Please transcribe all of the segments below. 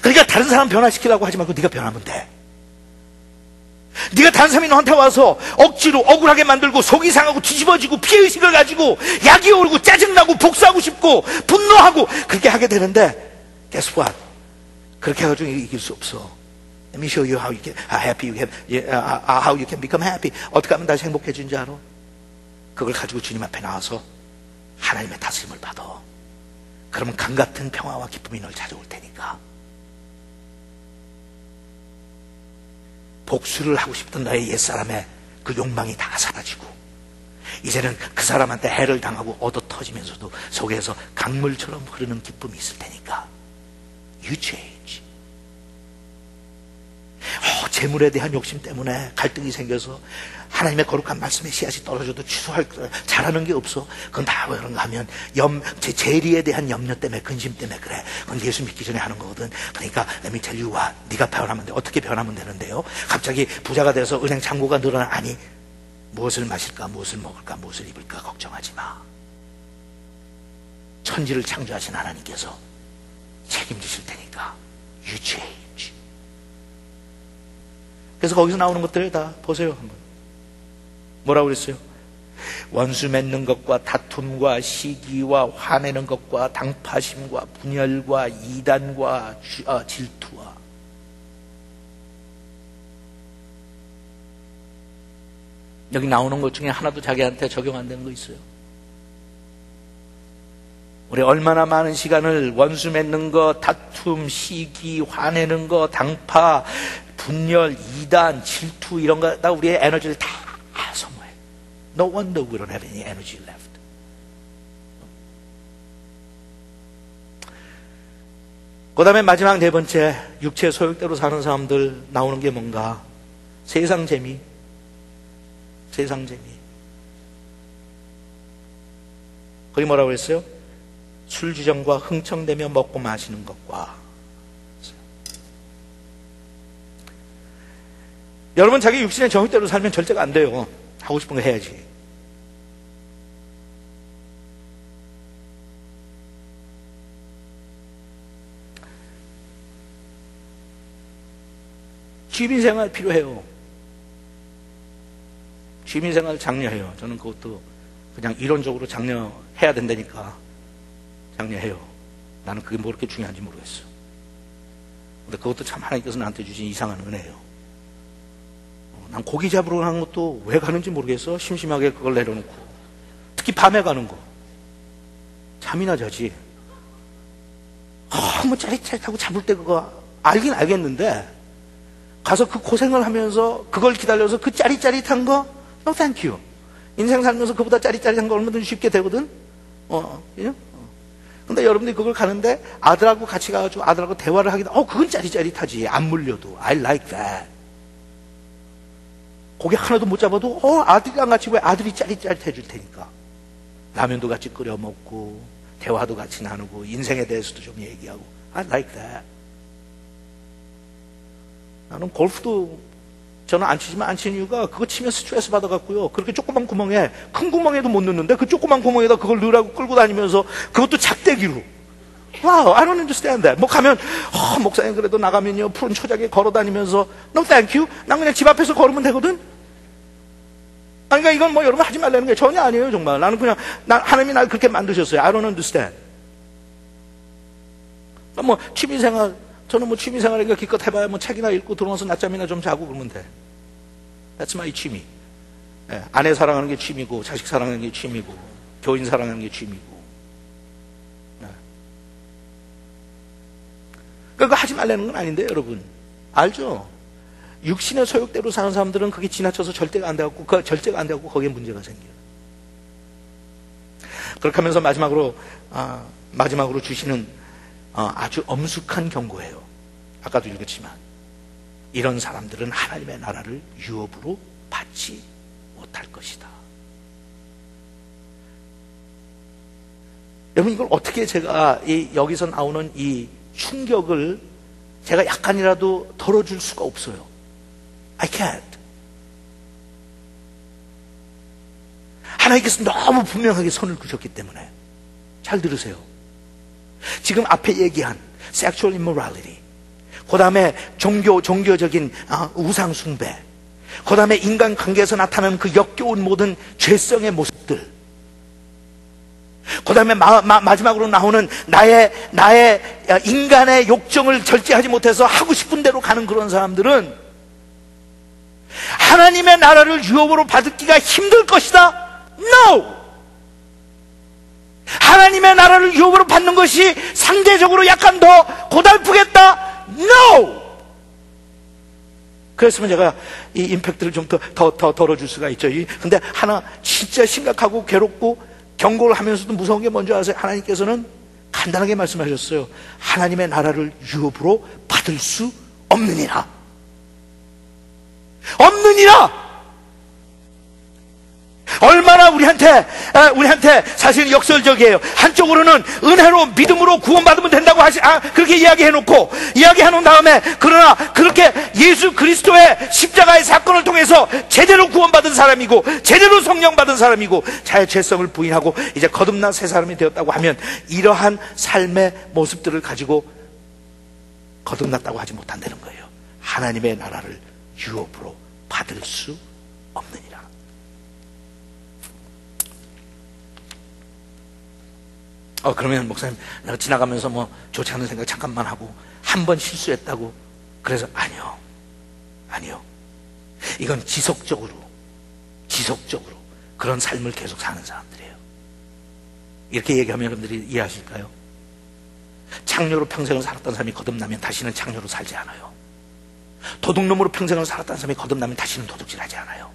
그러니까 다른 사람 변화시키려고 하지 말고 네가 변하면 돼. 네가 다른 사람이 너한테 와서 억지로 억울하게 만들고 속이 상하고 뒤집어지고 피해의식을 가지고 약이 오르고 짜증나고 복수하고 싶고 분노하고 그렇게 하게 되는데 guess what? 그렇게 해가지고 이길 수 없어. Let me show you how you can happy you can, how you can become happy. 어떻게 하면 다시 행복해지는지 알아? 그걸 가지고 주님 앞에 나와서 하나님의 다스림을 받아. 그러면 강같은 평화와 기쁨이 널 찾아올 테니까. 복수를 하고 싶던 너의 옛사람의 그 욕망이 다 사라지고 이제는 그 사람한테 해를 당하고 얻어 터지면서도 속에서 강물처럼 흐르는 기쁨이 있을 테니까. You change. 재물에 대한 욕심 때문에 갈등이 생겨서 하나님의 거룩한 말씀의 씨앗이 떨어져도 취소할 잘하는 게 없어. 그건 다 왜 그런가 하면 재리에 대한 염려 때문에, 근심 때문에 그래. 그건 예수 믿기 전에 하는 거거든. 그러니까 let me tell you what. 네가 변하면 돼. 어떻게 변하면 되는데요? 갑자기 부자가 돼서 은행 잔고가 늘어나. 아니, 무엇을 마실까, 무엇을 먹을까, 무엇을 입을까 걱정하지 마. 천지를 창조하신 하나님께서 책임지실 테니까. You change. 그래서 거기서 나오는 것들 다 보세요 한번. 뭐라고 그랬어요? 원수 맺는 것과 다툼과 시기와 화내는 것과 당파심과 분열과 이단과 질투와. 여기 나오는 것 중에 하나도 자기한테 적용 안 되는 거 있어요? 우리 얼마나 많은 시간을 원수 맺는 거, 다툼, 시기, 화내는 거, 당파, 분열, 이단, 질투 이런 거 다 우리의 에너지를 다 소모해. No wonder we don't have any energy left. 그 다음에 마지막 네 번째, 육체의 소욕대로 사는 사람들 나오는 게 뭔가? 세상 재미. 세상 재미. 거기 뭐라고 했어요? 술주정과 흥청대며 먹고 마시는 것과. 여러분 자기 육신의 정욕대로 살면 절대가 안 돼요. 하고 싶은 거 해야지. 취미생활 필요해요. 취미생활 장려해요. 저는 그것도 그냥 이론적으로 장려해야 된다니까 장려해요. 나는 그게 뭐 그렇게 중요한지 모르겠어. 근데 그것도 참 하나님께서 나한테 주신 이상한 은혜예요. 난 고기 잡으러 가는 것도 왜 가는지 모르겠어. 심심하게 그걸 내려놓고. 특히 밤에 가는 거. 잠이나 자지. 뭐 짜릿짜릿하고 잡을 때 그거 알긴 알겠는데 가서 그 고생을 하면서 그걸 기다려서 그 짜릿짜릿한 거 No thank you. 인생 살면서 그보다 짜릿짜릿한 거 얼마든지 쉽게 되거든. 근데 여러분들이 그걸 가는데 아들하고 같이 가가지고 아들하고 대화를 하기도 그건 짜릿짜릿하지. 안 물려도 I like that. 고기 하나도 못 잡아도 아들이랑 같이 왜 아들이 짜릿짜릿 해줄 테니까. 라면도 같이 끓여 먹고 대화도 같이 나누고 인생에 대해서도 좀 얘기하고 I like that. 나는 골프도 저는 안 치지만 안 치는 이유가 그거 치면 스트레스 받아갖고요. 그렇게 조그만 구멍에 큰 구멍에도 못 넣는데 그 조그만 구멍에다 그걸 넣으라고 끌고 다니면서 그것도 작대기로. Wow, I don't understand that. 뭐 가면 목사님 그래도 나가면요 푸른 초장에 걸어다니면서 No thank you. 난 그냥 집 앞에서 걸으면 되거든. 그러니까 이건 뭐 여러분 하지 말라는 게 전혀 아니에요 정말. 나는 그냥 하나님이 날 그렇게 만드셨어요. I don't understand. 뭐 취미생활 저는 뭐 취미생활이니까 기껏 해봐야 뭐 책이나 읽고 들어와서 낮잠이나 좀 자고 그러면 돼. That's my 취미. 아내 사랑하는 게 취미고 자식 사랑하는 게 취미고 교인 사랑하는 게 취미고. 그거 하지 말라는 건 아닌데 여러분 알죠? 육신의 소욕대로 사는 사람들은 그게 지나쳐서 절대가 안 돼갖고 거기에 문제가 생겨요. 그렇게 하면서 마지막으로 주시는 아주 엄숙한 경고예요. 아까도 읽었지만 이런 사람들은 하나님의 나라를 유업으로 받지 못할 것이다. 여러분 이걸 어떻게 제가 여기서 나오는 이 충격을 제가 약간이라도 덜어줄 수가 없어요. I can't. 하나님께서 너무 분명하게 선을 그으셨기 때문에. 잘 들으세요. 지금 앞에 얘기한 sexual immorality, 그 다음에 종교적인 우상숭배, 그 다음에 인간관계에서 나타나는 그 역겨운 모든 죄성의 모습들, 그 다음에 마지막으로 나오는 나의 인간의 욕정을 절제하지 못해서 하고 싶은 대로 가는 그런 사람들은 하나님의 나라를 유업으로 받기가 힘들 것이다. No! 하나님의 나라를 유업으로 받는 것이 상대적으로 약간 더 고달프겠다. No! 그랬으면 제가 이 임팩트를 좀 더 덜어줄 수가 있죠. 근데 하나 진짜 심각하고 괴롭고 경고를 하면서도 무서운 게 뭔지 아세요? 하나님께서는 간단하게 말씀하셨어요. 하나님의 나라를 유업으로 받을 수 없느니라. 없느니라. 얼마나 우리한테 사실 역설적이에요. 한쪽으로는 은혜로 믿음으로 구원받으면 된다고 그렇게 이야기해놓은 다음에, 그러나 그렇게 예수 그리스도의 십자가의 사건을 통해서 제대로 구원받은 사람이고 제대로 성령 받은 사람이고 자의 죄성을 부인하고 이제 거듭난 새 사람이 되었다고 하면 이러한 삶의 모습들을 가지고 거듭났다고 하지 못한다는 거예요. 하나님의 나라를 유업으로 받을 수 없느니라. 그러면 목사님, 내가 지나가면서 뭐 좋지 않은 생각 잠깐만 하고 한 번 실수했다고 그래서 아니요. 이건 지속적으로 그런 삶을 계속 사는 사람들이에요. 이렇게 얘기하면 여러분들이 이해하실까요? 창녀로 평생을 살았던 사람이 거듭나면 다시는 창녀로 살지 않아요. 도둑놈으로 평생을 살았던 사람이 거듭나면 다시는 도둑질하지 않아요.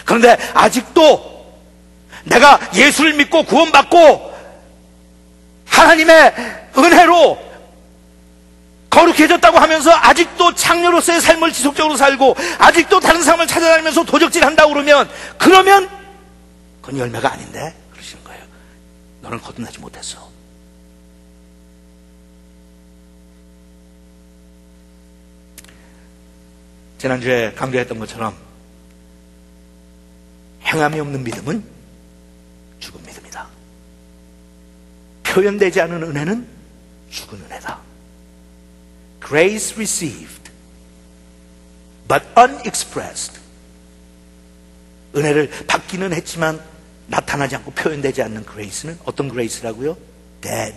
그런데 아직도 내가 예수를 믿고 구원받고 하나님의 은혜로 거룩해졌다고 하면서 아직도 창녀로서의 삶을 지속적으로 살고 아직도 다른 사람을 찾아다니면서 도적질한다고 그러면 그건 열매가 아닌데 그러시는 거예요. 너는 거듭나지 못했어. 지난주에 강조했던 것처럼 행함이 없는 믿음은 죽은 믿음이다. 표현되지 않은 은혜는 죽은 은혜다. Grace received but unexpressed. 은혜를 받기는 했지만 나타나지 않고 표현되지 않는 grace는 어떤 grace라고요? Dead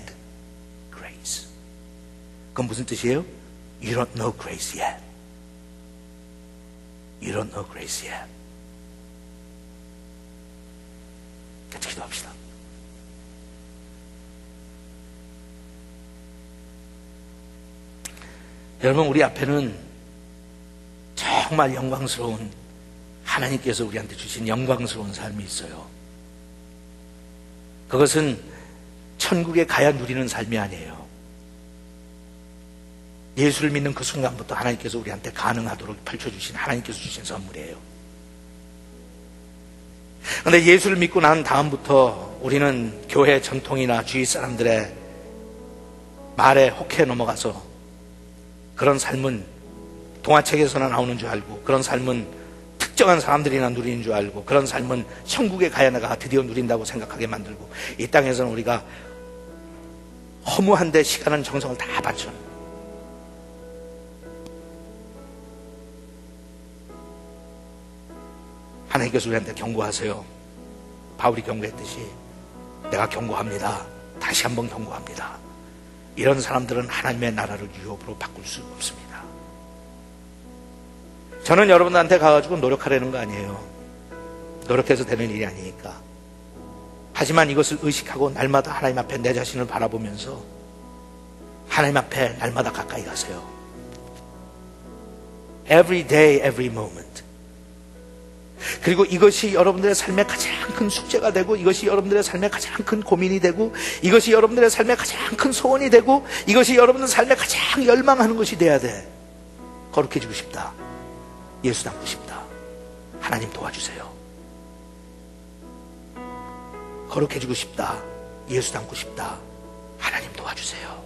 grace. 그건 무슨 뜻이에요? You don't know grace yet. You don't know grace yet. 같이 기도합시다. 여러분, 우리 앞에는 정말 영광스러운 하나님께서 우리한테 주신 영광스러운 삶이 있어요. 그것은 천국에 가야 누리는 삶이 아니에요. 예수를 믿는 그 순간부터 하나님께서 우리한테 가능하도록 펼쳐주신 하나님께서 주신 선물이에요. 그런데 예수를 믿고 난 다음부터 우리는 교회 전통이나 주위 사람들의 말에 혹해 넘어가서 그런 삶은 동화책에서나 나오는 줄 알고, 그런 삶은 특정한 사람들이나 누리는 줄 알고, 그런 삶은 천국에 가야 내가 드디어 누린다고 생각하게 만들고, 이 땅에서는 우리가 허무한데 시간은 정성을 다 바쳐. 하나님께서 우리한테 경고하세요. 바울이 경고했듯이 내가 경고합니다. 다시 한번 경고합니다. 이런 사람들은 하나님의 나라를 유업으로 바꿀 수 없습니다. 저는 여러분들한테 가가지고 노력하려는 거 아니에요. 노력해서 되는 일이 아니니까. 하지만 이것을 의식하고 날마다 하나님 앞에 내 자신을 바라보면서 하나님 앞에 날마다 가까이 가세요. Every day, every moment. 그리고 이것이 여러분들의 삶의 가장 큰 숙제가 되고, 이것이 여러분들의 삶의 가장 큰 고민이 되고, 이것이 여러분들의 삶의 가장 큰 소원이 되고, 이것이 여러분들 삶의 가장 열망하는 것이 돼야 돼. 거룩해지고 싶다. 예수 닮고 싶다. 하나님 도와주세요. 거룩해지고 싶다. 예수 닮고 싶다. 하나님 도와주세요.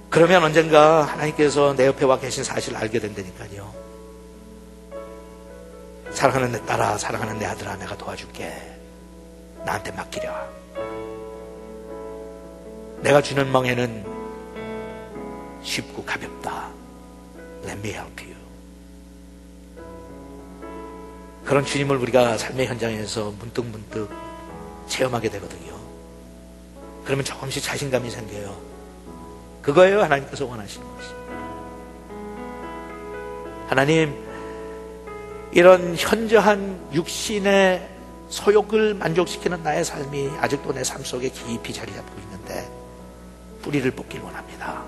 그러면 언젠가 하나님께서 내 옆에 와 계신 사실을 알게 된다니까요. 사랑하는 내 딸아, 사랑하는 내 아들아, 내가 도와줄게. 나한테 맡기려. 내가 주는 멍에는 쉽고 가볍다. Let me help you. 그런 주님을 우리가 삶의 현장에서 문득문득 체험하게 되거든요. 그러면 조금씩 자신감이 생겨요. 그거예요, 하나님께서 원하시는 것이. 하나님, 이런 현저한 육신의 소욕을 만족시키는 나의 삶이 아직도 내 삶 속에 깊이 자리 잡고 있는데 뿌리를 뽑길 원합니다.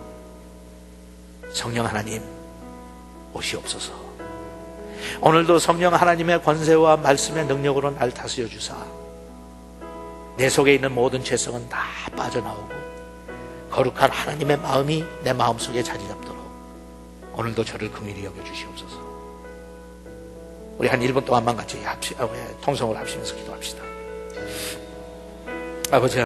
성령 하나님 오시옵소서. 오늘도 성령 하나님의 권세와 말씀의 능력으로 날 다스려 주사 내 속에 있는 모든 죄성은 다 빠져나오고 거룩한 하나님의 마음이 내 마음속에 자리 잡도록 오늘도 저를 긍휼히 여겨 주시옵소서. 우리 한 1분 동안만 같이 통성을 합치면서 기도합시다. 아버지